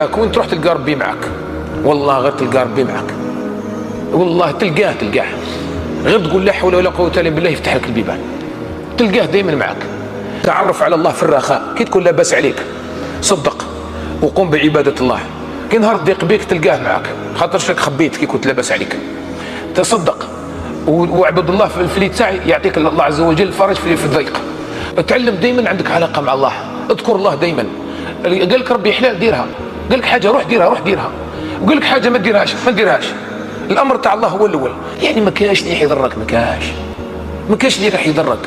كون تروح تلقى ربي معك، والله غير تلقى ربي معك، والله تلقاه غير تقول لا حول ولا قوة الا بالله يفتح لك البيبان، تلقاه دائما معك. تعرف على الله في الرخاء، كي تكون لاباس عليك صدق وقوم بعبادة الله، كي نهار ضيق بيك تلقاه معك، خاطر شك خبيت كي كنت لاباس عليك، تصدق واعبد الله في اليتسع يعطيك الله عز وجل فرج في الضيق. تعلم دائما عندك علاقة مع الله، اذكر الله دائما. قال لك ربي حلال ديرها، قال لك حاجه روح ديرها، وقال لك حاجه ما ديرهاش. الامر تاع الله هو الاول، يعني ما كاش اللي يضرك، ما كاش اللي راح يضرك.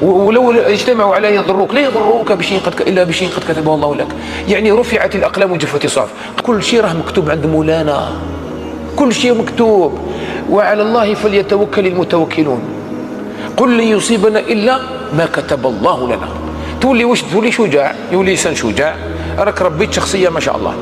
ولو اجتمعوا على يضروك لا يضروك بشيء الا بشيء قد كتبه الله لك. يعني رفعت الاقلام وجفت الصحف، كل شيء راه مكتوب عند مولانا، كل شيء مكتوب. وعلى الله فليتوكل المتوكلون. قل لن يصيبنا الا ما كتب الله لنا. تولي شجاع، يولي انسان شجاع، راك ربيت شخصيه ما شاء الله.